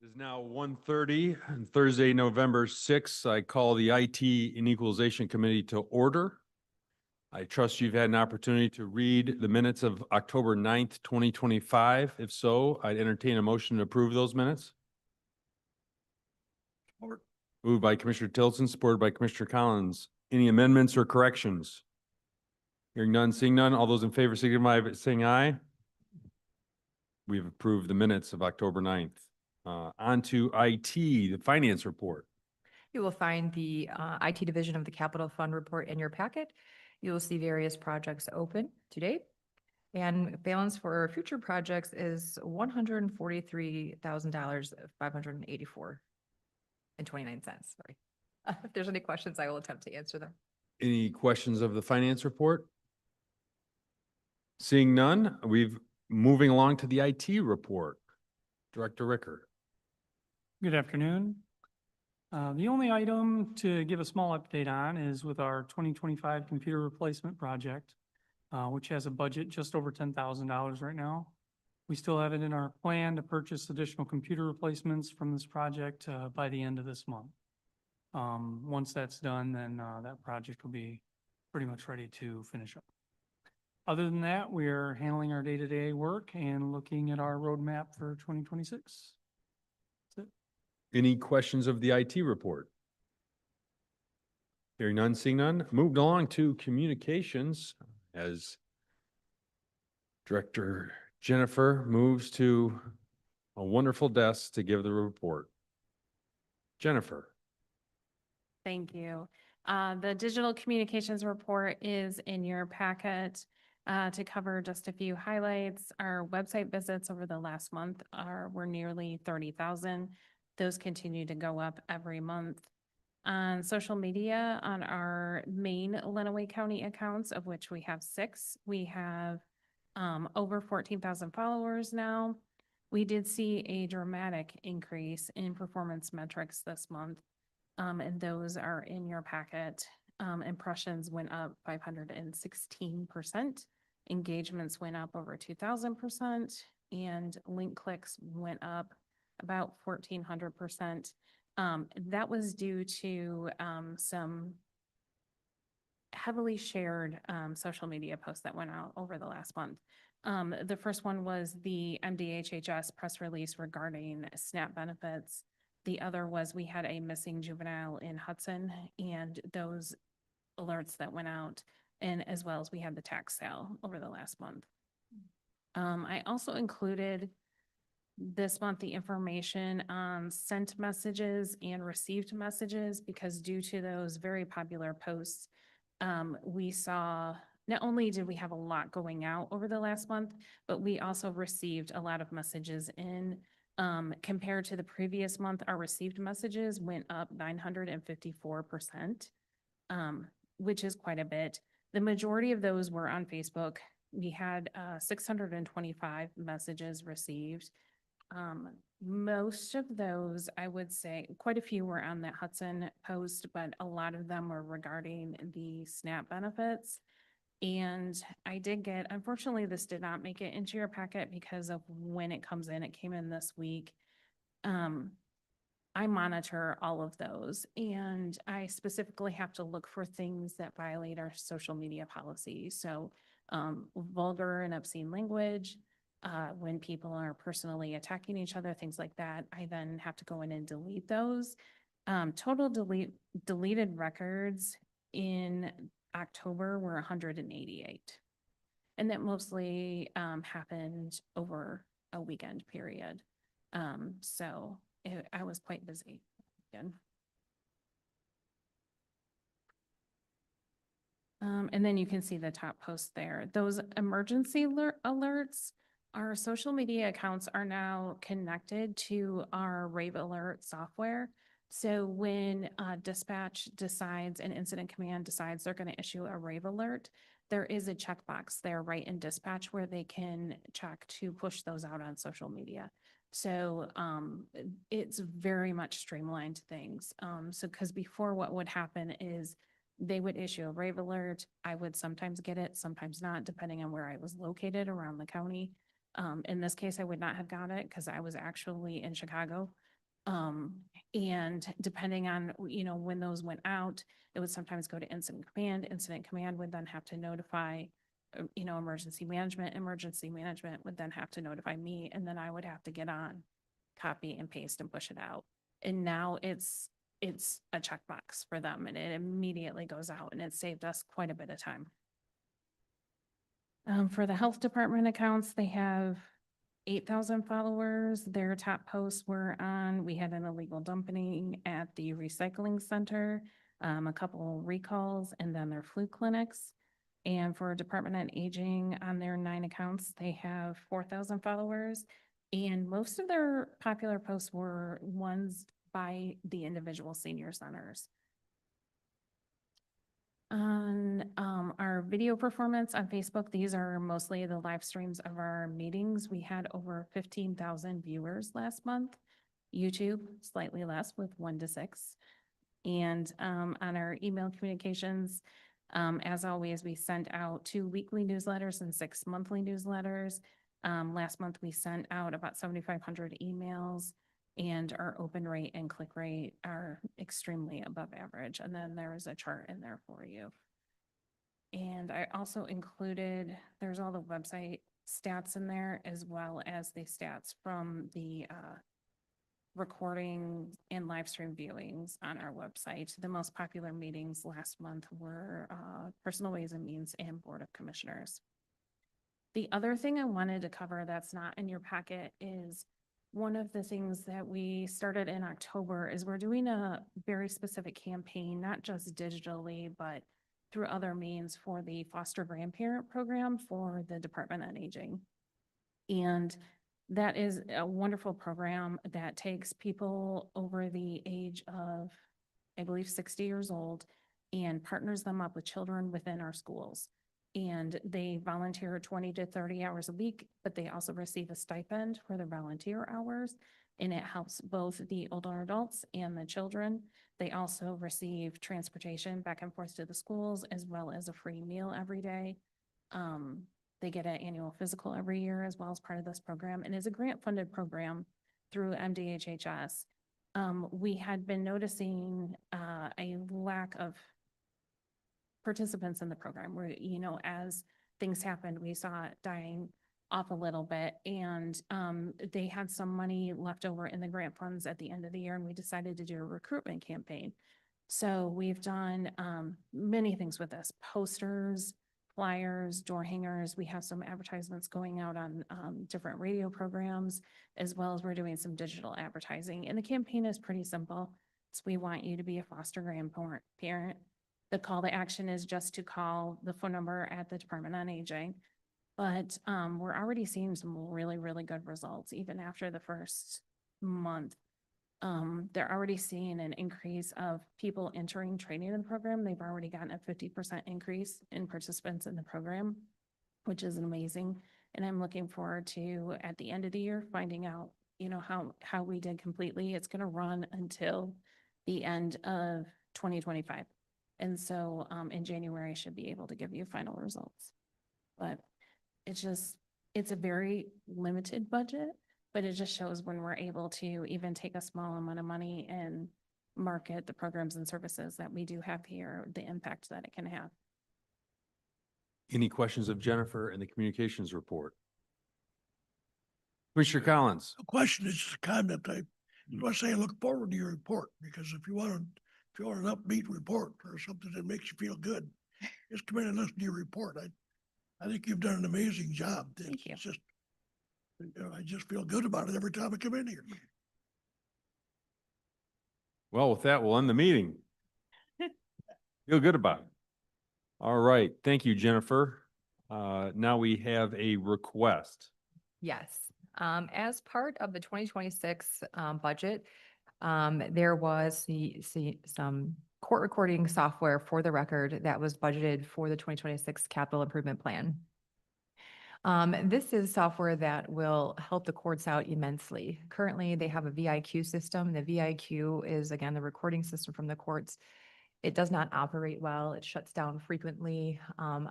It is now 1:30 on Thursday, November 6th. I call the IT and Equalization Committee to order. I trust you've had an opportunity to read the minutes of October 9th, 2025. If so, I'd entertain a motion to approve those minutes. Moved by Commissioner Tilson, supported by Commissioner Collins. Any amendments or corrections? Hearing none, seeing none. All those in favor signify by saying aye. We've approved the minutes of October 9th. On to IT, the finance report. You will find the IT Division of the Capital Fund report in your packet. You will see various projects open to date. And balance for future projects is $143,000, $584.29. Sorry. If there's any questions, I will attempt to answer them. Any questions of the finance report? Seeing none, moving along to the IT report. Director Ricker. Good afternoon. The only item to give a small update on is with our 2025 computer replacement project, which has a budget just over $10,000 right now. We still have it in our plan to purchase additional computer replacements from this project by the end of this month. Once that's done, then that project will be pretty much ready to finish up. Other than that, we are handling our day-to-day work and looking at our roadmap for 2026. That's it. Any questions of the IT report? Hearing none, seeing none. Moved along to communications as Director Jennifer moves to a wonderful desk to give the report. Jennifer. Thank you. The digital communications report is in your packet. To cover just a few highlights, our website visits over the last month were nearly 30,000. Those continue to go up every month. On social media, on our main Lenawee County accounts, of which we have 6, we have over 14,000 followers now. We did see a dramatic increase in performance metrics this month, and those are in your packet. Impressions went up 516%. Engagements went up over 2,000%, and link clicks went up about 1,400%. That was due to some heavily shared social media posts that went out over the last month. The first one was the MDHHS press release regarding SNAP benefits. The other was we had a missing juvenile in Hudson, and those alerts that went out, and as well as we had the tax sale over the last month. I also included this month the information on sent messages and received messages, because due to those very popular posts, we saw not only did we have a lot going out over the last month, but we also received a lot of messages in. Compared to the previous month, our received messages went up 954%, which is quite a bit. The majority of those were on Facebook. We had 625 messages received. Most of those, I would say, quite a few were on that Hudson post, but a lot of them were regarding the SNAP benefits. And I did get, unfortunately, this did not make it into your packet because of when it comes in. It came in this week. I monitor all of those, and I specifically have to look for things that violate our social media policy. So vulgar and obscene language, when people are personally attacking each other, things like that, I then have to go in and delete those. Total deleted records in October were 188. And that mostly happened over a weekend period. I was quite busy again. And then you can see the top post there. Those emergency alerts, our social media accounts are now connected to our Rave Alert software. So when dispatch decides, an incident command decides they're going to issue a Rave Alert, there is a checkbox there right in dispatch where they can check to push those out on social media. So it's very much streamlined things. So because before, what would happen is they would issue a Rave Alert. I would sometimes get it, sometimes not, depending on where I was located around the county. In this case, I would not have got it because I was actually in Chicago. And depending on, when those went out, it would sometimes go to incident command. Incident command would then have to notify, emergency management. Emergency management would then have to notify me, and then I would have to get on, copy and paste and push it out. And now it's a checkbox for them, and it immediately goes out, and it saved us quite a bit of time. For the health department accounts, they have 8,000 followers. Their top posts were on, we had an illegal dumping at the recycling center, a couple recalls, and then their flu clinics. And for Department on Aging, on their 9 accounts, they have 4,000 followers. And most of their popular posts were ones by the individual senior centers. On our video performance on Facebook, these are mostly the live streams of our meetings. We had over 15,000 viewers last month. YouTube, slightly less with 1 to 6. And on our email communications, as always, we sent out 2 weekly newsletters and 6 monthly newsletters. Last month, we sent out about 7,500 emails. And our open rate and click rate are extremely above average. And then there is a chart in there for you. And I also included, there's all the website stats in there, as well as the stats from the recording and live stream viewings on our website. The most popular meetings last month were Personal Ways and Means and Board of Commissioners. The other thing I wanted to cover that's not in your packet is one of the things that we started in October is we're doing a very specific campaign, not just digitally, but through other means for the foster grandparent program for the Department on Aging. And that is a wonderful program that takes people over the age of, I believe, 60 years old and partners them up with children within our schools. And they volunteer 20 to 30 hours a week, but they also receive a stipend for their volunteer hours. And it helps both the older adults and the children. They also receive transportation back and forth to the schools, as well as a free meal every day. They get an annual physical every year as well as part of this program, and is a grant-funded program through MDHHS. We had been noticing a lack of participants in the program where, as things happened, we saw it dying off a little bit, and they had some money left over in the grant funds at the end of the year, and we decided to do a recruitment campaign. So we've done many things with this: posters, flyers, door hangers. We have some advertisements going out on different radio programs, as well as we're doing some digital advertising. And the campaign is pretty simple. It's, we want you to be a foster grandparent. The call to action is just to call the phone number at the Department on Aging. But we're already seeing some really, really good results even after the first month. They're already seeing an increase of people entering training in the program. They've already gotten a 50% increase in participants in the program, which is amazing. And I'm looking forward to, at the end of the year, finding out, how we did completely. It's going to run until the end of 2025. And so in January, I should be able to give you final results. But it's a very limited budget, but it just shows when we're able to even take a small amount of money and market the programs and services that we do have here, the impact that it can have. Any questions of Jennifer in the communications report? Commissioner Collins. A question is just a comment. I want to say I look forward to your report, because if you want an upbeat report or something that makes you feel good, just come in and listen to your report. I think you've done an amazing job. Thank you. It's just, I just feel good about it every time I come in here. Well, with that, we'll end the meeting. Feel good about it. All right. Thank you, Jennifer. Now we have a request. Yes. As part of the 2026 budget, there was some court recording software for the record that was budgeted for the 2026 capital improvement plan. This is software that will help the courts out immensely. Currently, they have a VIQ system. The VIQ is, again, the recording system from the courts. It does not operate well. It shuts down frequently.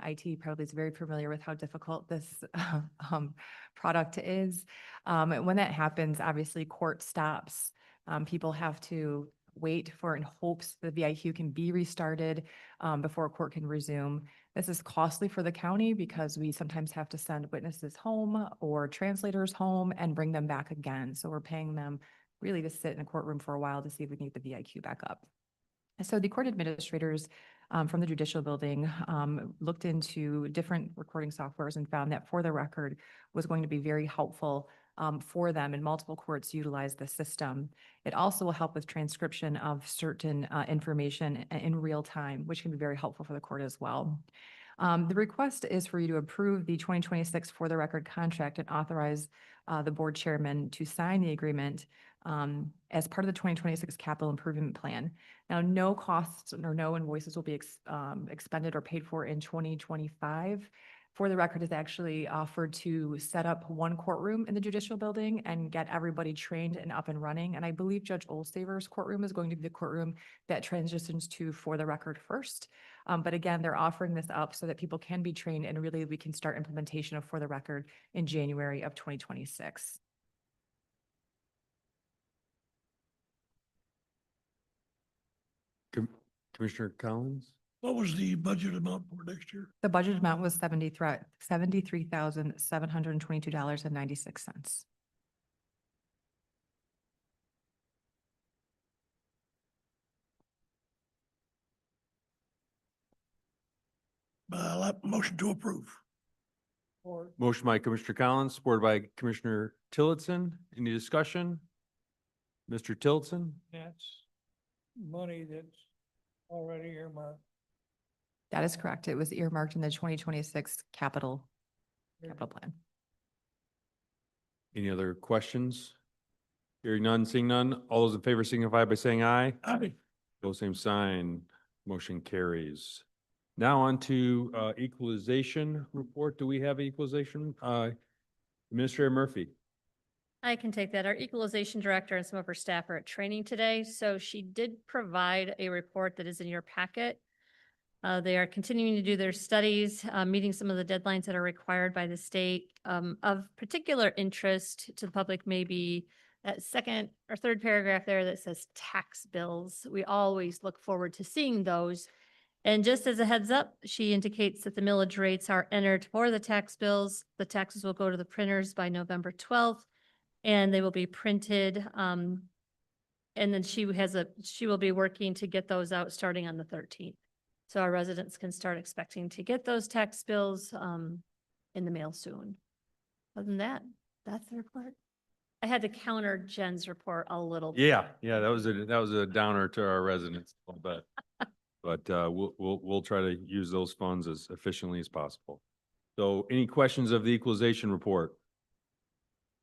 IT probably is very familiar with how difficult this product is. When that happens, obviously court stops. People have to wait for in hopes the VIQ can be restarted before court can resume. This is costly for the county because we sometimes have to send witnesses home or translators home and bring them back again. So we're paying them really to sit in a courtroom for a while to see if we can get the VIQ back up. So the court administrators from the judicial building looked into different recording softwares and found that For the Record was going to be very helpful for them, and multiple courts utilize the system. It also will help with transcription of certain information in real time, which can be very helpful for the court as well. The request is for you to approve the 2026 For the Record contract and authorize the board chairman to sign the agreement as part of the 2026 capital improvement plan. Now, no costs or no invoices will be expended or paid for in 2025. For the Record is actually offered to set up one courtroom in the judicial building and get everybody trained and up and running. And I believe Judge Olsaver's courtroom is going to be the courtroom that transitions to For the Record first. But again, they're offering this up so that people can be trained and really we can start implementation of For the Record in January of 2026. Commissioner Collins? What was the budget amount for next year? The budget amount was $73,722.96. Motion to approve. Motion by Commissioner Collins, supported by Commissioner Tillotson. Any discussion? Mr. Tillotson? That's money that's already earmarked. That is correct. It was earmarked in the 2026 capital plan. Any other questions? Hearing none, seeing none. All those in favor signify by saying aye. Aye. Those same sign, motion carries. Now on to equalization report. Do we have equalization? Administrator Murphy. I can take that. Our equalization director and some of her staff are at training today, so she did provide a report that is in your packet. They are continuing to do their studies, meeting some of the deadlines that are required by the state. Of particular interest to the public may be that second or third paragraph there that says tax bills. We always look forward to seeing those. And just as a heads up, she indicates that the millage rates are entered for the tax bills. The taxes will go to the printers by November 12th, and they will be printed. And then she will be working to get those out starting on the 13th. So our residents can start expecting to get those tax bills in the mail soon. Other than that, that's the report. I had to counter Jen's report a little bit. Yeah, that was a downer to our residents a little bit. But we'll try to use those funds as efficiently as possible. So any questions of the equalization report?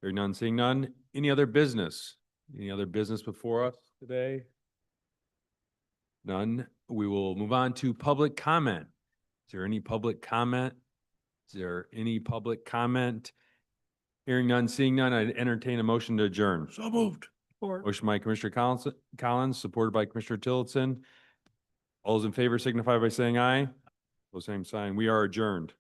Hearing none, seeing none. Any other business? Any other business before us today? None. We will move on to public comment. Is there any public comment? Is there any public comment? Hearing none, seeing none, I'd entertain a motion to adjourn. So moved. Motion by Commissioner Collins, supported by Commissioner Tillotson. All those in favor signify by saying aye. Those same sign. We are adjourned.